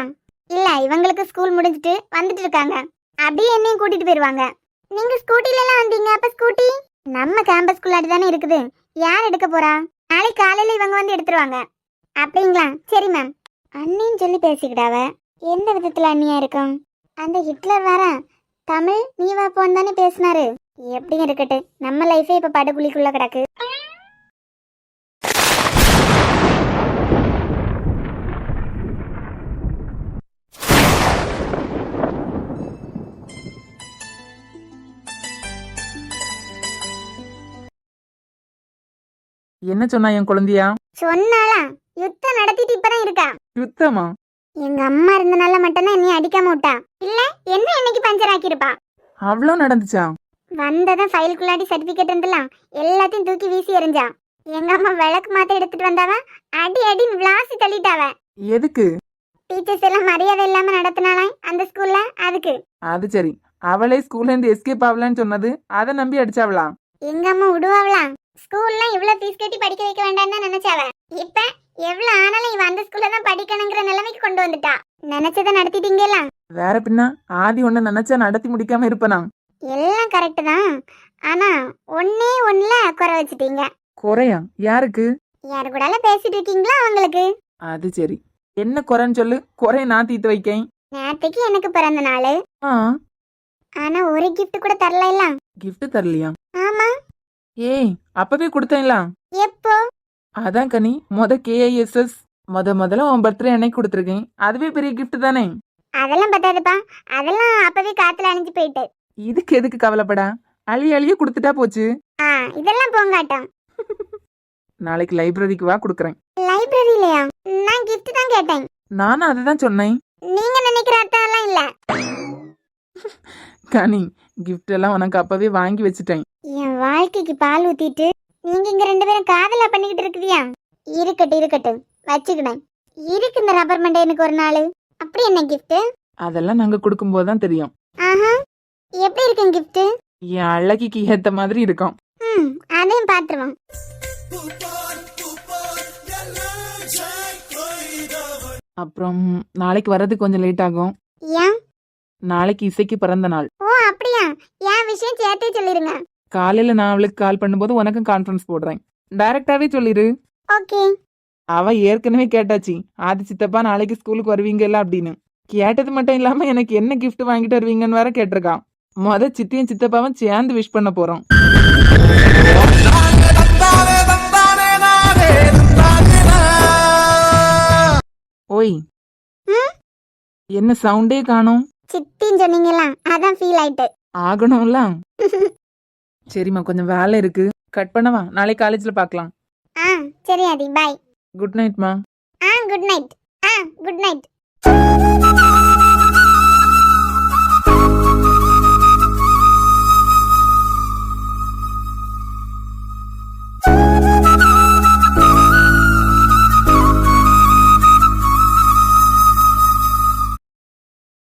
இல்ல, இவங்களுக்கு ஸ்கூல் முடிஞ்சிட்டு வந்துட்டு இருக்காங்க. அப்படியே என்னையும் கூட்டிட்டு போயிருவாங்க. நீங்க ஸ்கூட்டில எல்லாம் வந்தீங்க, அப்ப ஸ்கூட்டி நம்ம கேம்பஸ்குள்ளாடி தானே இருக்குது. யார் எடுக்க போறா? நாளைக்கு காலையில இவங்க வந்து எடுத்துருவாங்க. அப்படிங்களா? சரி மேம். அண்ணின்னு சொல்லி பேசிக்கிட்டாவ. எந்த விதத்துல அண்ணியா இருக்கும்? அந்த ஹிட்லர் வேற தமிழ் நீ வா போன்னு தானே பேசினாரு. எப்படி இருக்கட்டு, நம்ம லைஃபே இப்ப படுகுழிக்குள்ள கிடக்கு. என்ன சொன்னா என் குழந்தையா? சொன்னாலா? யுத்தம் நடத்திட்டு இப்பதான் இருக்கா. யுத்தமா? எங்க அம்மா இருந்தனால மட்டும்தான் என்னைய அடிக்காம விட்டா. இல்ல என்ன இன்னைக்கு பஞ்சர் ஆக்கிருப்பா. அவ்வளோ நடந்துச்சா? வந்ததான் ஃபைலுக்குள்ளாடி சர்டிபிகேட் இருந்தலாம் எல்லாத்தையும் தூக்கி வீசி எறிஞ்சா. எங்க அம்மா விளக்கு மாத்த எடுத்துட்டு வந்தாவ அடி அடி விளாசி தள்ளிட்டாவ. எதுக்கு? டீச்சர்ஸ் எல்லாம் மரியாதை இல்லாம நடத்தினாலாம் அந்த ஸ்கூல்ல அதுக்கு. அது சரி, அவளே ஸ்கூல்ல இருந்து எஸ்கேப் ஆகலான்னு சொன்னது அதை நம்பி அடிச்சாவளா? எங்க அம்மா விடுவாங்களாம்? ஸ்கூல்ல இவ்வளவு ஃபீஸ் கட்டி படிக்க வைக்க வேண்டாம்னு தான் நினைச்சாவ. இப்ப எவ்வளவு ஆனாலும் இவ அந்த ஸ்கூல்ல தான் படிக்கணுங்கிற நிலைமைக்கு கொண்டு வந்துட்டா. நினைச்சதை நடத்திட்டீங்களா? வேற பின்ன ஆதி ஒண்ணு நினைச்சா நடத்தி முடிக்காம இருப்பனா? எல்லாம் கரெக்ட் தான். ஆனா ஒன்னே ஒண்ணுல குறை வச்சுட்டீங்க. குறையா? யாருக்கு? யாரு கூட பேசிட்டு இருக்கீங்களா அவங்களுக்கு? அது சரி, என்ன குறைன்னு சொல்லு, குறைய நான் தீர்த்து வைக்கேன். நேற்றுக்கு எனக்கு பிறந்த நாள். ஆ, ஆனா ஒரு கிஃப்ட் கூட தரல இல்ல. gift தரலையா? ஆமா. ஏய், அப்பவே கொடுத்தேன்ல. எப்போ? அதான் கனி, KISS முதல்ல உன் பர்த்டே அன்னைக்கு கொடுத்துருக்கேன். அதுவே பெரிய gift தானே. அதெல்லாம் பத்தாதுப்பா. அதெல்லாம் அப்பவே காத்துல அணிஞ்சு போயிட்டு. இதுக்கு எதுக்கு கவலைப்படா, அழிய கொடுத்துட்டா போச்சு. இதெல்லாம் போங்காட்டம். நாளைக்கு லைப்ரரிக்கு வா, கொடுக்குறேன். லைப்ரரியிலயா? நான் கிஃப்ட் தான் கேட்டேன். நானும் அதை தான் சொன்னேன். நீங்க நினைக்கிற அர்த்தம் எல்லாம் இல்ல. கனி, gift எல்லாம் உனக்கு அப்பவே வாங்கி வச்சுட்டேன். என் வாழ்க்கைக்கு பால் ஊத்திட்டு நீங்க இங்க ரெண்டு பேரும் காதலா பண்ணிக்கிட்டு இருக்குதியா? இருக்கட்டும் வச்சுக்கினேன். இருக்கு இந்த ரப்பர் மண்டை எனக்கு ஒரு நாள். அப்படி என்ன கிஃப்ட்? அதெல்லாம் நாங்க கொடுக்கும்போது தான் தெரியும். ஆஹா, எப்படி இருக்கு கிஃப்ட்? என் அழகிக்கு ஏத்த மாதிரி இருக்கும். அதையும் பாத்துருவோம். அப்புறம் நாளைக்கு வர்றதுக்கு கொஞ்சம் லேட் ஆகும். ஏன்? நாளைக்கு இசைக்கு பிறந்த நாள். ஓ அப்படியா? என் விஷயம் சேர்த்தே சொல்லிருங்க. காலையில நான் அவளுக்கு கால் பண்ணும்போது உனக்கும் கான்ஃபரன்ஸ் போடுறேன். டைரக்டாவே சொல்லிரு. ஓகே. அவ ஏற்கனவே கேட்டாச்சு, ஆதி சித்தப்பா நாளைக்கு ஸ்கூலுக்கு வருவீங்கல்ல அப்படின்னு. கேட்டது மட்டும் இல்லாம எனக்கு என்ன gift வாங்கிட்டு வருவீங்கன்னு வேற கேட்டிருக்கான். சித்தியும் சித்தப்பாவும் சேர்ந்து விஷ் பண்ண போறோம். ஓய், என்ன சவுண்டே காணோம்? சித்தின்னு சொன்னீங்களா, அதான் ஃபீல் ஆயிட்டு. ஆகணும்ல. சரிம்மா, கொஞ்சம் வேலை இருக்கு, கட் பண்ணவா? நாளைக்கு காலேஜ்ல பார்க்கலாம். சரி ஆதி, பாய். குட் நைட்மா. Good night. Good night.